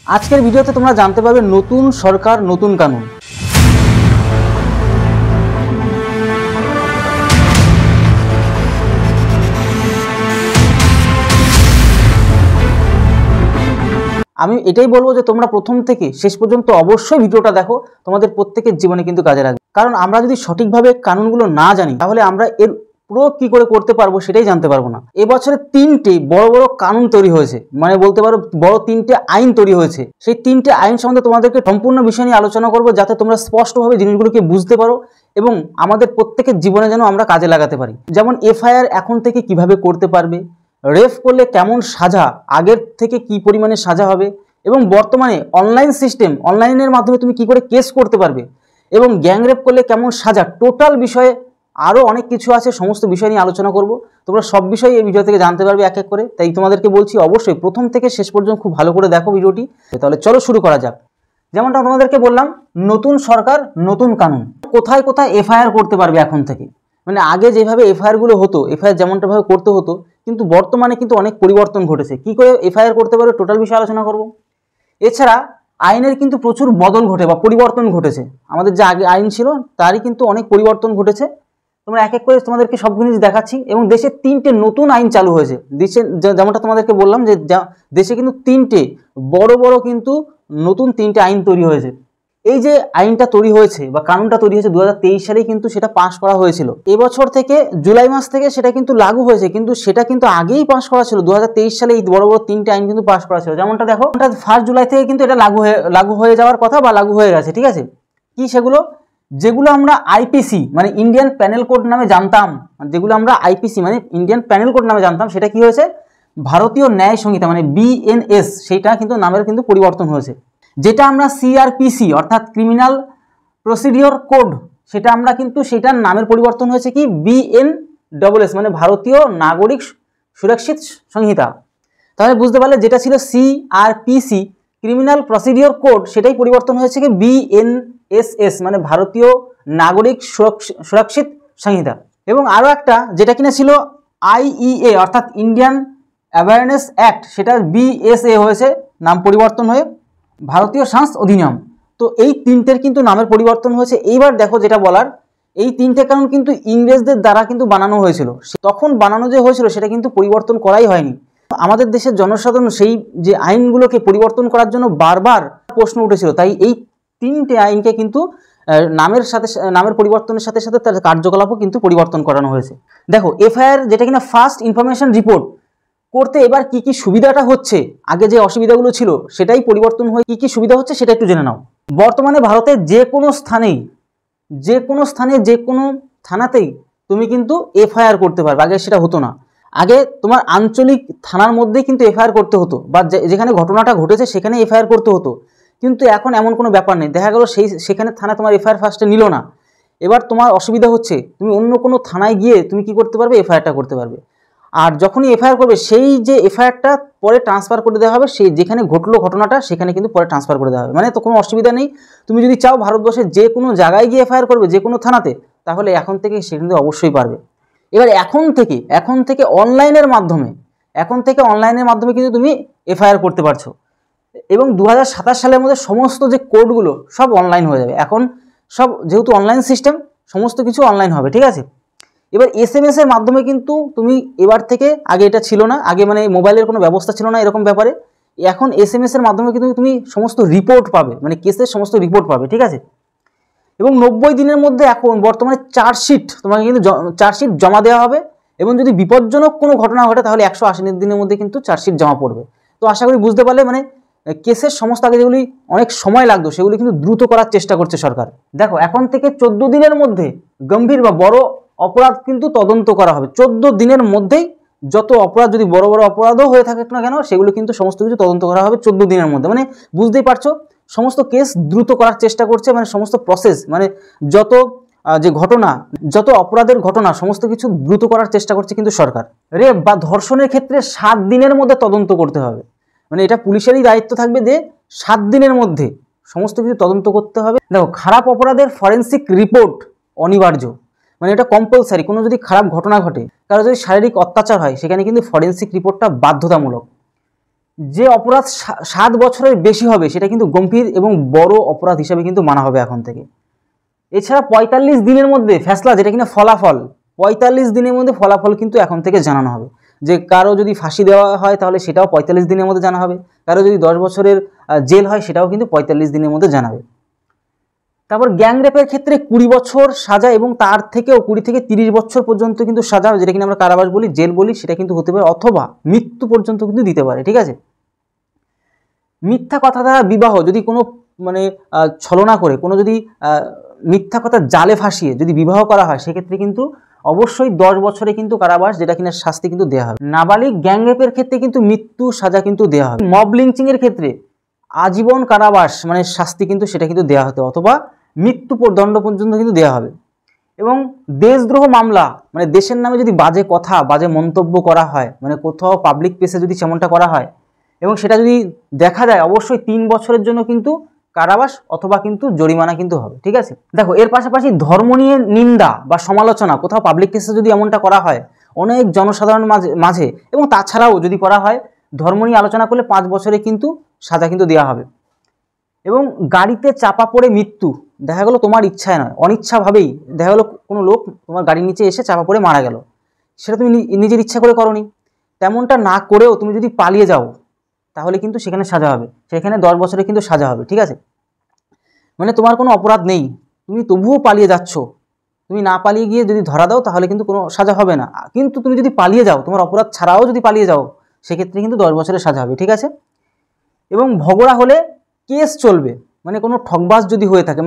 আজকের ভিডিওতে তোমরা জানতে পারবে নতুন সরকার নতুন কানুন। আমি এটাই বলবো যে তোমরা প্রথম থেকে শেষ পর্যন্ত অবশ্যই ভিডিওটা দেখো, তোমাদের প্রত্যেকের জীবনে কিন্তু কাজে লাগবে। কারণ আমরা যদি সঠিকভাবে কানুনগুলো না জানি তাহলে আমরা এর প্রয়োগ কি করে করতে পারবো সেটাই জানতে পারবো না। এবছরে 3টে বড় বড় কানুন তৈরি হয়েছে, মানে বলতে পারো বড় 3টে আইন তৈরি হয়েছে। সেই 3টে আইন সম্বন্ধে তোমাদেরকে সম্পূর্ণ বিষয় নিয়ে আলোচনা করবো, যাতে তোমরা স্পষ্টভাবে জিনিসগুলোকে বুঝতে পারো এবং আমাদের প্রত্যেকের জীবনে যেন আমরা কাজে লাগাতে পারি। যেমন এফআইআর এখন থেকে কিভাবে করতে পারবে, রেফ করলে কেমন সাজা, আগের থেকে কি পরিমাণে সাজা হবে, এবং বর্তমানে অনলাইন সিস্টেম, অনলাইনের মাধ্যমে তুমি কি করে কেস করতে পারবে, এবং গ্যাংরেপ করলে কেমন সাজা, টোটাল বিষয়ে আরও অনেক কিছু আছে। সমস্ত বিষয় নিয়ে আলোচনা করব, তোমরা সব বিষয় এই ভিডিও থেকে জানতে পারবে এক এক করে। তাই তোমাদেরকে বলছি অবশ্যই প্রথম থেকে শেষ পর্যন্ত খুব ভালো করে দেখো ভিডিওটি। তাহলে চলো শুরু করা যাক। যেমনটা তোমাদেরকে বললাম, নতুন সরকার নতুন কানুন। কোথায় কোথায় এফআইআর করতে পারবে এখন থেকে, মানে আগে যেভাবে এফআইআরগুলো হতো, এফআইআর যেমনটাভাবে করতে হতো, কিন্তু বর্তমানে কিন্তু অনেক পরিবর্তন ঘটেছে। কি করে এফআইআর করতে পারবে টোটাল বিষয়ে আলোচনা করব। এছাড়া আইনের কিন্তু প্রচুর বদল ঘটে বা পরিবর্তন ঘটেছে। আমাদের যে আগে আইন ছিল তারই কিন্তু অনেক পরিবর্তন ঘটেছে। তোমরা এক এক করে তোমাদেরকে সব জিনিস দেখাচ্ছি। এবং দেশে 3টে নতুন আইন চালু হয়েছে। দেশে যেমনটা তোমাদেরকে বললাম যে দেশে কিন্তু 3টে বড় বড় কিন্তু নতুন 3টে আইন তৈরি হয়েছে। এই যে আইনটা তৈরি হয়েছে বা কানুনটা তৈরি হয়েছে 2023 সালেই কিন্তু সেটা পাশ করা হয়েছিল। এবছর থেকে জুলাই মাস থেকে সেটা কিন্তু লাগু হয়েছে, কিন্তু সেটা কিন্তু আগেই পাশ করা ছিল। 2023 সালে এই বড় বড় 3টে আইন কিন্তু পাশ করা ছিল। যেমনটা দেখো, 1 জুলাই থেকে কিন্তু এটা লাগু হয়ে যাওয়ার কথা বা লাগু হয়ে গেছে, ঠিক আছে। কি সেগুলো? যেগুলো আমরা আইপিসি মানে ইন্ডিয়ান প্যানেল কোড নামে জানতাম, যেগুলো আমরা আইপিসি মানে ইন্ডিয়ান প্যানেল কোড নামে জানতাম, সেটা কি হয়েছে ভারতীয় ন্যায় সংহিতা মানে বিএনএস, সেইটা কিন্তু নামের কিন্তু পরিবর্তন হয়েছে। যেটা আমরা সিআরপিসি অর্থাৎ ক্রিমিনাল প্রসিডিওর কোড, সেটা আমরা কিন্তু সেটার নামের পরিবর্তন হয়েছে কি বিএনএস মানে ভারতীয় নাগরিক সুরক্ষিত সংহিতা। তাহলে বুঝতে পারলে যেটা ছিল সিআরপিসি ক্রিমিনাল প্রসিডিওর কোড, সেটাই পরিবর্তন হয়েছে কি বিএনএসএস মানে ভারতীয় নাগরিক সুরক্ষিত সংহিতা। এবং আরও একটা যেটা কিনা ছিল আইইএ অর্থাৎ ইন্ডিয়ান অ্যাওয়ারনেস অ্যাক্ট, সেটার বিএসএ হয়েছে নাম পরিবর্তন হয়ে ভারতীয় সংসদ অধিনিয়ম। তো এই 3টের কিন্তু নামের পরিবর্তন হয়েছে। এইবার দেখো যেটা বলার, এই 3টে কানুন কিন্তু ইংরেজদের দ্বারা কিন্তু বানানো হয়েছিল। তখন বানানো যে হয়েছিল সেটা কিন্তু পরিবর্তন করাই হয়নি। আমাদের দেশের জনসাধারণ সেই যে আইনগুলোকে পরিবর্তন করার জন্য বারবার প্রশ্ন উঠেছিল। তাই এই 3টে আইনকে কিন্তু নামের পরিবর্তনের সাথে সাথে তার কার্যকলাপও কিন্তু পরিবর্তন করানো হয়েছে। দেখো এফআইআর যেটা কিনা ফার্স্ট ইনফরমেশন রিপোর্ট করতে এবার কি কি সুবিধাটা হচ্ছে, আগে যে অসুবিধাগুলো ছিল সেটাই পরিবর্তন হয়ে কি কি সুবিধা হচ্ছে সেটা একটু জেনে নাও। বর্তমানে ভারতের যে কোনো থানাতেই তুমি কিন্তু এফআইআর করতে পারবে। আগে সেটা হতো না। আগে তোমার আঞ্চলিক থানার মধ্যেই কিন্তু এফআইআর করতে হতো, বা যেখানে ঘটনাটা ঘটেছে সেখানে এফআইআর করতে হতো। কিন্তু এখন এমন কোনো ব্যাপার নেই। দেখা গেল সেখানে থানা তোমার এফআইআর ফার্স্টে নিল না। এবার তোমার অসুবিধা হচ্ছে, তুমি অন্য কোনো থানায় গিয়ে তুমি কি করতে পারবে, এফআইআরটা করতে পারবে। আর যখনই এফআইআর করবে সেই যে এফআইআরটা পরে ট্রান্সফার করে দেওয়া হবে, সেই যেখানে ঘটলো ঘটনাটা সেখানে কিন্তু পরে ট্রান্সফার করে দেওয়া হবে। মানে তো কোনো অসুবিধা নেই। তুমি যদি চাও ভারতবর্ষের যে কোনো জায়গায় গিয়ে এফআইআর করবে, যে কোনো থানাতে, তাহলে এখন থেকে সেখানে অবশ্যই পারবে। এবার এখন থেকে অনলাইনের মাধ্যমে কিন্তু তুমি এফআইআর করতে পারছো। এবং 2027 সালের মধ্যে সমস্ত যে কোডগুলো সব অনলাইন হয়ে যাবে। এখন সব যেহেতু অনলাইন সিস্টেম, সমস্ত কিছু অনলাইন হবে, ঠিক আছে। এবার এসএমএস এর মাধ্যমে কিন্তু তুমি এবার থেকে, আগে এটা ছিল না, আগে মানে মোবাইলের কোনো ব্যবস্থা ছিল না এরকম ব্যাপারে। এখন এসএমএস এর মাধ্যমে কিন্তু তুমি সমস্ত রিপোর্ট পাবে, মানে কেসের সমস্ত রিপোর্ট পাবে, ঠিক আছে। এবং 90 দিনের মধ্যে এখন বর্তমানে চার্জশিট তোমাকে কিন্তু চার্জশিট জমা দেওয়া হবে। এবং যদি বিপজ্জনক কোনো ঘটনা ঘটে তাহলে 180 দিনের মধ্যে কিন্তু চার্জশিট জমা পড়বে। তো আশা করি বুঝতে পারলে, মানে কেসের সমস্ত আগে যেগুলি অনেক সময় লাগতো সেগুলি কিন্তু দ্রুত করার চেষ্টা করছে সরকার। দেখো এখন থেকে 14 দিনের মধ্যে গম্ভীর বা বড় অপরাধ কিন্তু তদন্ত করা হবে। 14 দিনের মধ্যেই যত অপরাধ, যদি বড় বড় অপরাধও হয়ে থাকে না কেন, সেগুলো কিন্তু সমস্ত কিছু তদন্ত করা হবে 14 দিনের মধ্যে। মানে বুঝতেই পারছো সমস্ত কেস দ্রুত করার চেষ্টা করছে, মানে সমস্ত প্রসেস, মানে যত যে ঘটনা, যত অপরাধের ঘটনা, সমস্ত কিছু দ্রুত করার চেষ্টা করছে কিন্তু সরকার। রেপ বা ধর্ষণের ক্ষেত্রে 7 দিনের মধ্যে তদন্ত করতে হবে। মানে এটা পুলিশেরই দায়িত্ব থাকবে যে 7 দিনের মধ্যে সমস্ত কিছু তদন্ত করতে হবে। দেখো খারাপ অপরাধের ফরেন্সিক রিপোর্ট অনিবার্য, মানে এটা কম্পালসারি। কোনো যদি খারাপ ঘটনা ঘটে, কারো যদি শারীরিক অত্যাচার হয়, সেখানে কিন্তু ফরেন্সিক রিপোর্টটা বাধ্যতামূলক। যে অপরাধ 7 বছরের বেশি হবে সেটা কিন্তু গম্ভীর এবং বড় অপরাধ হিসাবে কিন্তু মানা হবে এখন থেকে। এছাড়া 45 দিনের মধ্যে ফ্যাসলা, যেটা কিনা ফলাফল, 45 দিনের মধ্যে ফলাফল কিন্তু এখন থেকে জানানো হবে। যে কারো যদি ফাঁসি দেওয়া হয় তাহলে সেটাও 45 দিনের মধ্যে জানা হবে, কারো যদি 10 বছরের জেল হয় সেটাও কিন্তু 45 দিনের মধ্যে জানাবে। তারপর গ্যাং রেপের ক্ষেত্রে 20 বছর সাজা এবং তার থেকেও 20 থেকে 30 বছর পর্যন্ত কিন্তু সাজা, যেটা কিনা আমরা কারাবাস বলি, জেল বলি, সেটা কিন্তু হতে পারে, অথবা মৃত্যু পর্যন্ত কিন্তু দিতে পারে। ঠিক আছে। মিথ্যা কথা দ্বারা বিবাহ, যদি কোনো ছলনা করে কোনো যদি মিথ্যা কথা জালে ফাঁসিয়ে যদি বিবাহ করা হয় সেক্ষেত্রে কিন্তু অবশ্যই 10 বছরে কিন্তু কারাবাস, যেটা কিনা শাস্তি কিন্তু দেওয়া হবে। নাবালিক গ্যাং রেপের ক্ষেত্রে কিন্তু মৃত্যু সাজা কিন্তু দেওয়া হবে। মব লিঞ্চিং এর ক্ষেত্রে আজীবন কারাবাস শাস্তি কিন্তু সেটা কিন্তু দেওয়া হতো, অথবা মৃত্যু দণ্ড পর্যন্ত কিন্তু দেওয়া হবে। এবং দেশদ্রোহ মামলা, দেশের নামে যদি বাজে কথা বাজে মন্তব্য করা হয়, কোথাও পাবলিক প্লেসে যদি সেমনটা করা হয় এবং সেটা যদি দেখা যায়, অবশ্যই 3 বছরের জন্য কিন্তু কারাবাস অথবা কিন্তু জরিমানা কিন্তু হবে। ঠিক আছে। দেখো, এর পাশাপাশি ধর্ম নিয়ে নিন্দা বা সমালোচনা কোথাও পাবলিক প্লেসে যদি এমনটা করা হয় অনেক জনসাধারণ মাঝে এবং তাছাড়াও যদি করা হয়, ধর্ম নিয়ে আলোচনা করলে 5 বছরে কিন্তু সাজা কিন্তু দেওয়া হবে। এবং গাড়িতে চাপা পড়ে মৃত্যু, দেখা গেলো তোমার ইচ্ছায় নয়, অনিচ্ছাভাবেই দেখা গেলো কোনো লোক তোমার গাড়ির নিচে এসে চাপা পড়ে মারা গেল, সেটা তুমি নিজের ইচ্ছা করে করোনি, তেমনটা না করেও তুমি যদি পালিয়ে যাও তাহলে কিন্তু সেখানে সাজা হবে, সেখানে 10 বছরে কিন্তু সাজা হবে। ঠিক আছে। তোমার কোনো অপরাধ নেই, তুমি তবুও পালিয়ে যাচ্ছ, তুমি না পালিয়ে গিয়ে যদি ধরা দাও তাহলে কিন্তু কোনো সাজা হবে না, কিন্তু তুমি যদি পালিয়ে যাও, তোমার অপরাধ ছাড়াও যদি পালিয়ে যাও, সেক্ষেত্রে কিন্তু 10 বছরের সাজা হবে। ঠিক আছে। এবং ঝগড়া হলে কেস চলবে, কোনো ঠকবাজ যদি হয়ে থাকে,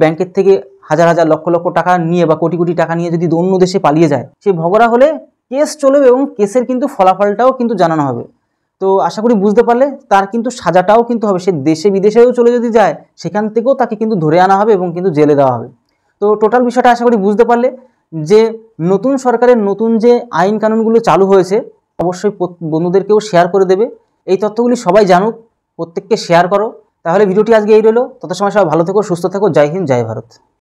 ব্যাংকের থেকে হাজার হাজার লক্ষ লক্ষ টাকা নিয়ে বা কোটি কোটি টাকা নিয়ে যদি অন্য দেশে পালিয়ে যায়, সেই ঝগড়া হলে কেস চলবে এবং কেসের কিন্তু ফলাফলটাও কিন্তু জানানো হবে। তো আশা করি বুঝতে পারলে, তার কিন্তু সাজাটাও কিন্তু হবে, সে দেশে বিদেশেও চলে যদি যায় সেখান থেকেও তাকে কিন্তু ধরে আনা হবে এবং কিন্তু জেলে দেওয়া হবে। তো টোটাল বিষয়টা আশা করি বুঝতে পারলে, যে নতুন সরকারের নতুন যে আইন কানুনগুলো চালু হয়েছে, অবশ্যই বন্ধুদেরকেও শেয়ার করে দেবে। এই তথ্যগুলি সবাই জানুক, প্রত্যেককে শেয়ার করো। তাহলে ভিডিওটি আজকে এই রইলো। তত সময় সবাই ভালো থেকো, সুস্থ থেকো। জয় হিন্দ, জয় ভারত।